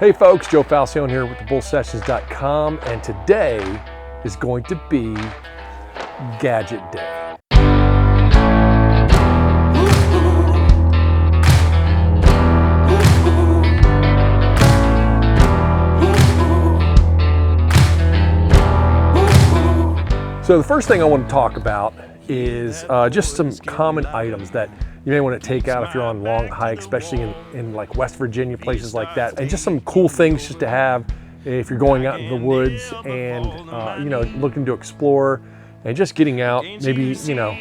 Hey folks, Joe Falcione here with the Bullsessions.com, and today is going to be Gadget Day. So the first thing I want to talk about is just some common items that you may want to take out if you're on long hikes, especially in like West Virginia, places like that, and just some cool things just to have if you're going out in the woods and you know, looking to explore and just getting out, maybe, you know,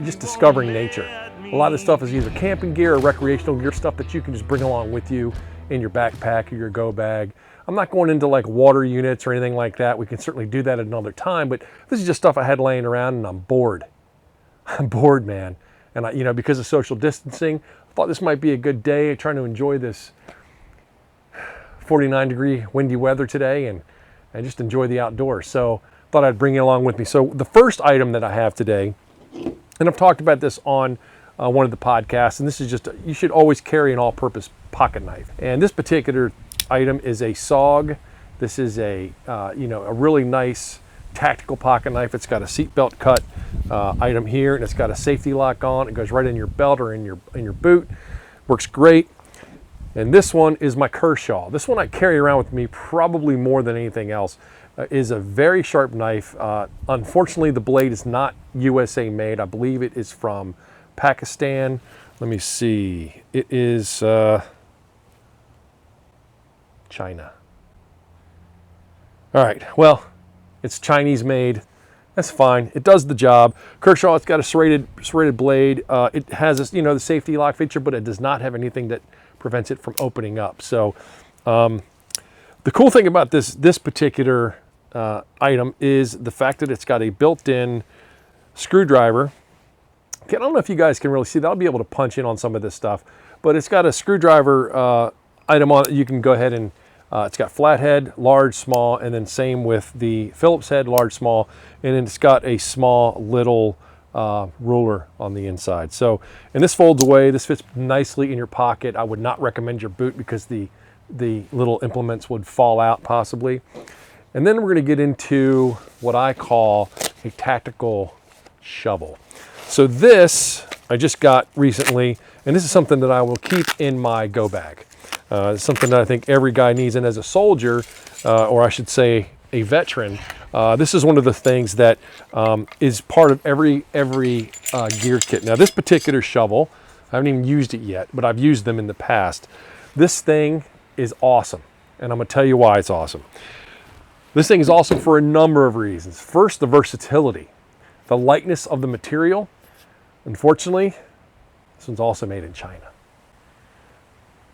just discovering nature. A lot of stuff is either camping gear or recreational gear, stuff that you can just bring along with you in your backpack or your go bag. I'm not going into like water units or anything like that. We can certainly do that at another time, but this is just stuff I had laying around and I'm bored. I'm bored, man. And you know, because of social distancing, I thought this might be a good day trying to enjoy this 49-degree windy weather today and just enjoy the outdoors. So thought I'd bring it along with me. So the first item that I have today, and I've talked about this on one of the podcasts, and this is just, you should always carry an all-purpose pocket knife. And this particular item is a SOG. This is a, you know, a really nice tactical pocket knife. It's got a seatbelt cut item here, and it's got a safety lock on. It goes right in your belt or in your boot. Works great. And this one is my Kershaw. This one I carry around with me probably more than anything else. Is a very sharp knife. Unfortunately, the blade is not USA made. I believe it is from Pakistan. Let me see. It is China. All right, well, it's Chinese made. That's fine. It does the job. Kershaw, it's got a serrated blade. It has this, you know, the safety lock feature, but it does not have anything that prevents it from opening up. So the cool thing about this particular item is the fact that it's got a built-in screwdriver. Okay, I don't know if you guys can really see that. I'll be able to punch in on some of this stuff, but it's got a screwdriver item on it. You can go ahead and it's got flathead, large, small, and then same with the Phillips head, large, small, and then it's got a small little ruler on the inside. So, and this folds away. This fits nicely in your pocket. I would not recommend your boot because the little implements would fall out possibly. And then we're going to get into what I call a tactical shovel. So this I just got recently, and this is something that I will keep in my go bag. It's something that I think every guy needs, and as a soldier, or I should say a veteran, this is one of the things that is part of every gear kit. Now this particular shovel, I haven't even used it yet, but I've used them in the past. This thing is awesome, and I'm going to tell you why it's awesome. This thing is awesome for a number of reasons. First, the versatility, the lightness of the material. Unfortunately, this one's also made in China.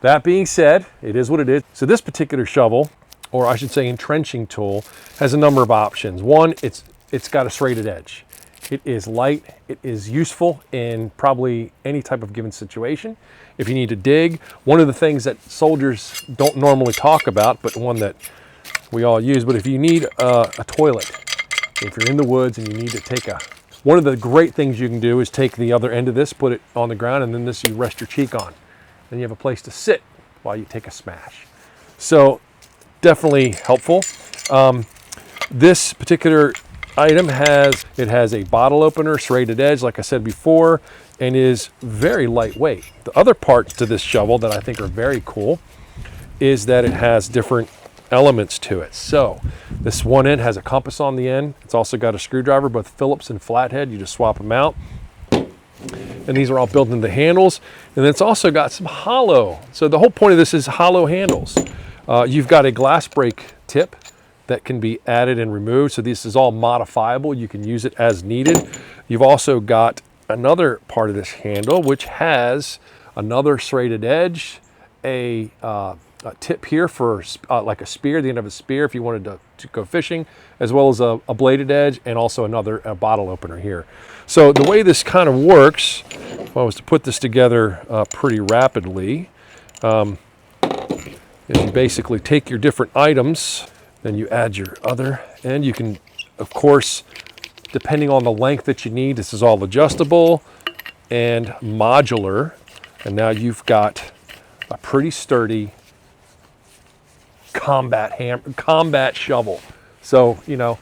That being said, it is what it is. So this particular shovel, or I should say entrenching tool, has a number of options. One, it's got a serrated edge. It is light. It is useful in probably any type of given situation. If you need to dig, one of the things that soldiers don't normally talk about, but one that we all use, but if you need a toilet, if you're in the woods and you need to take one of the great things you can do is take the other end of this, put it on the ground, and then this you rest your cheek on. Then you have a place to sit while you take a smash. So definitely helpful. This particular item has a bottle opener, serrated edge, like I said before, and is very lightweight. The other parts to this shovel that I think are very cool is that it has different elements to it. So this one end has a compass on the end. It's also got a screwdriver, both Phillips and flathead. You just swap them out. And these are all built into the handles. And then it's also got some hollow. So the whole point of this is hollow handles. You've got a glass break tip that can be added and removed. So this is all modifiable. You can use it as needed. You've also got another part of this handle, which has another serrated edge, a tip here for like a spear, the end of a spear if you wanted to go fishing, as well as a bladed edge, and also another bottle opener here. So the way this kind of works, if I was to put this together pretty rapidly, is you basically take your different items, then you add your other end. You can, of course, depending on the length that you need, this is all adjustable and modular. And now you've got a pretty sturdy combat shovel. So, you know,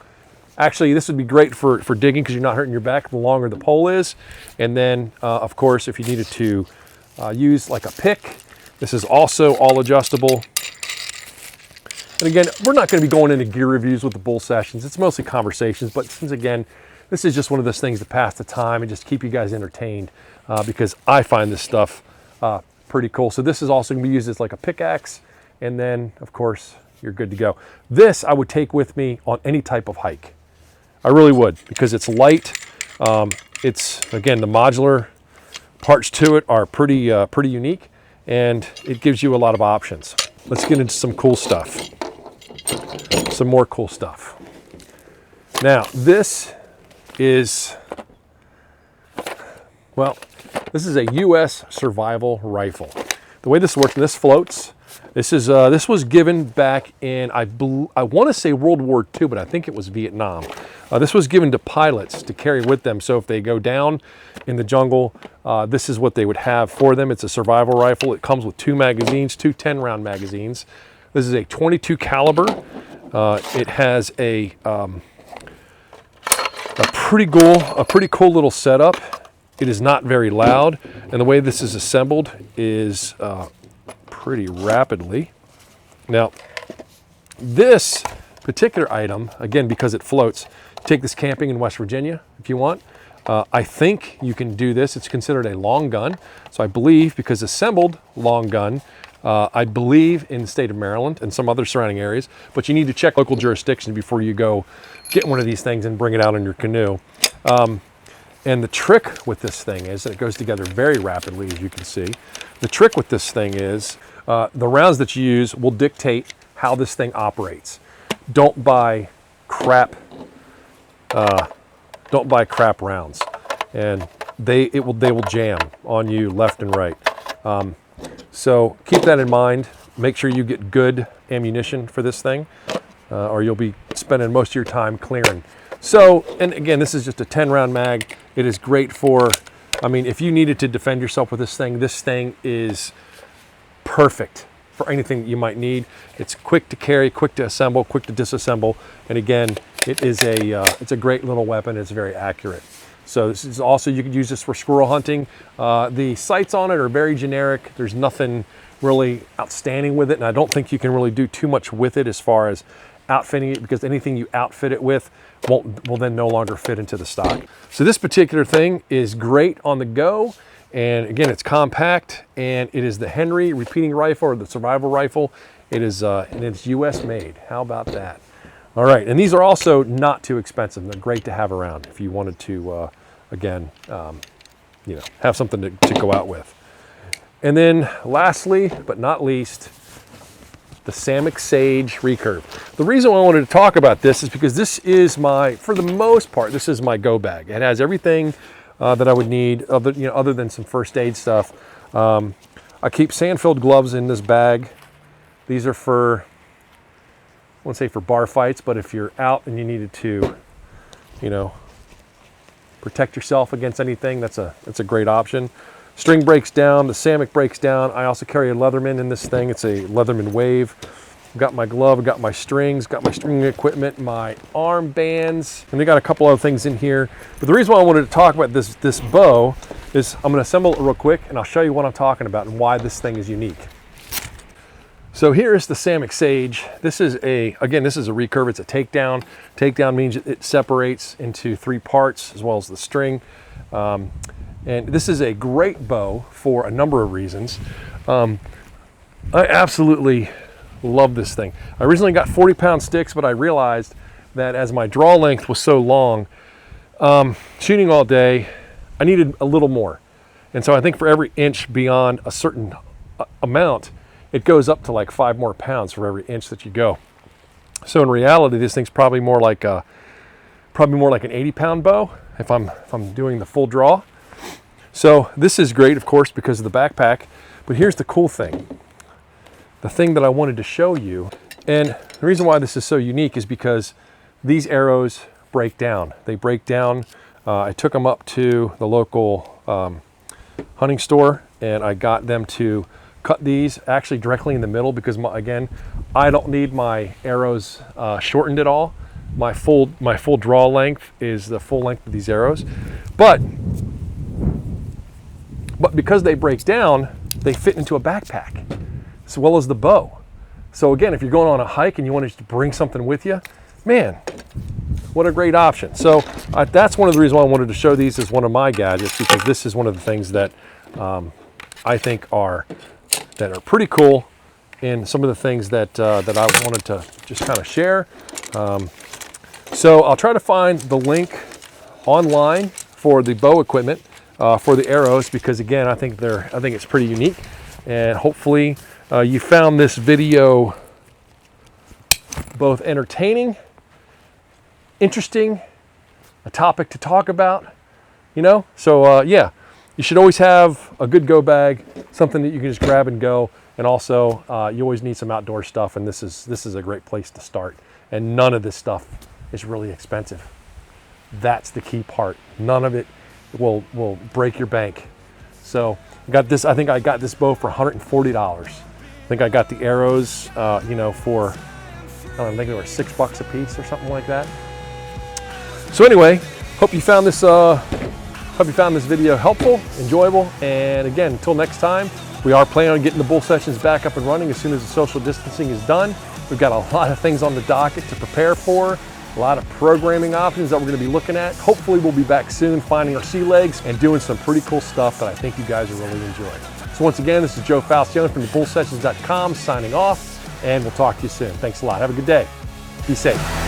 actually this would be great for digging because you're not hurting your back the longer the pole is. And then, of course, if you needed to use like a pick, this is also all adjustable. And again, we're not going to be going into gear reviews with the Bullsessions. It's mostly conversations, but since again, this is just one of those things to pass the time and just keep you guys entertained because I find this stuff pretty cool. So this is also going to be used as like a pickaxe, and then of course you're good to go. This I would take with me on any type of hike. I really would, because it's light. It's, again, the modular parts to it are pretty unique, and it gives you a lot of options. Let's get into some cool stuff. Some more cool stuff. Now, this is, well, this is a U.S. survival rifle. The way this works, this floats. This was given back in, I want to say World War II, but I think it was Vietnam. This was given to pilots to carry with them. So if they go down in the jungle, this is what they would have for them. It's a survival rifle. It comes with 2 magazines, 2 10-round magazines. This is a 22 caliber. It has a pretty cool little setup. It is not very loud, and the way this is assembled is pretty rapidly. Now, this particular item, again, because it floats, take this camping in West Virginia if you want. I think you can do this. It's considered a long gun. So I believe, because assembled long gun, I believe in the state of Maryland and some other surrounding areas, but you need to check local jurisdictions before you go get one of these things and bring it out in your canoe. And the trick with this thing is that it goes together very rapidly, as you can see. The trick with this thing is the rounds that you use will dictate how this thing operates. Don't buy crap rounds, and they will jam on you left and right. So keep that in mind. Make sure you get good ammunition for this thing, or you'll be spending most of your time clearing. So, and again, this is just a 10-round mag. It is great for, I mean, if you needed to defend yourself with this thing is perfect for anything that you might need. It's quick to carry, quick to assemble, quick to disassemble. And again, it is it's a great little weapon. It's very accurate. So this is also, you could use this for squirrel hunting. The sights on it are very generic. There's nothing really outstanding with it. And I don't think you can really do too much with it as far as outfitting it, because anything you outfit it with will then no longer fit into the stock. So this particular thing is great on the go. And again, it's compact, and it is the Henry repeating rifle, or the survival rifle. It is, and it's US made. How about that? All right, and these are also not too expensive. They're great to have around if you wanted to, again, you know, have something to go out with. And then lastly, but not least, the Samick Sage recurve. The reason why I wanted to talk about this is because this is for the most part, this is my go bag. It has everything that I would need, other than some first aid stuff. I keep sand-filled gloves in this bag. These are for, I won't say for bar fights, but if you're out and you needed to, you know, protect yourself against anything, that's a great option. String breaks down, the Samick breaks down. I also carry a Leatherman in this thing. It's a Leatherman Wave. I've got my glove, I've got my strings, got my stringing equipment, my arm bands, and they got a couple other things in here. But the reason why I wanted to talk about this bow is I'm gonna assemble it real quick, and I'll show you what I'm talking about and why this thing is unique. So here is the Samick Sage. This is a recurve, it's a takedown. Takedown means it separates into 3 parts, as well as the string. And this is a great bow for a number of reasons. I absolutely love this thing. I originally got 40-pound sticks, but I realized that as my draw length was so long, shooting all day, I needed a little more. And so I think for every inch beyond a certain amount, it goes up to like 5 more pounds for every inch that you go. So in reality, this thing's probably more like an 80-pound bow if I'm doing the full draw. So this is great, of course, because of the backpack. But here's the cool thing. The thing that I wanted to show you, and the reason why this is so unique is because these arrows break down. They break down. I took them up to the local hunting store, and I got them to cut these actually directly in the middle because, again, I don't need my arrows shortened at all. My full draw length is the full length of these arrows. But because they break down, they fit into a backpack as well as the bow. So again, if you're going on a hike and you want to just bring something with you, man, what a great option. So that's one of the reasons why I wanted to show these as one of my gadgets, because this is one of the things that I think are pretty cool, and some of the things that I wanted to just kind of share. So I'll try to find the link online for the bow equipment for the arrows, because again, I think it's pretty unique, and hopefully you found this video both entertaining, interesting, a topic to talk about, you know? So yeah, you should always have a good go bag, something that you can just grab and go. And also, you always need some outdoor stuff, and this is a great place to start. And none of this stuff is really expensive. That's the key part. None of it will break your bank. So I got this. I think I got this bow for $140. I think I got the arrows, you know, for I think they were $6 a piece or something like that. So anyway, hope you found this video helpful, enjoyable, and again, until next time, we are planning on getting the Bullsessions back up and running as soon as the social distancing is done. We've got a lot of things on the docket to prepare for, a lot of programming options that we're going to be looking at. Hopefully we'll be back soon finding our sea legs and doing some pretty cool stuff that I think you guys will really enjoy. So once again, this is Joe Falcione from the Bullsessions.com signing off, and we'll talk to you soon. Thanks a lot. Have a good day. Be safe.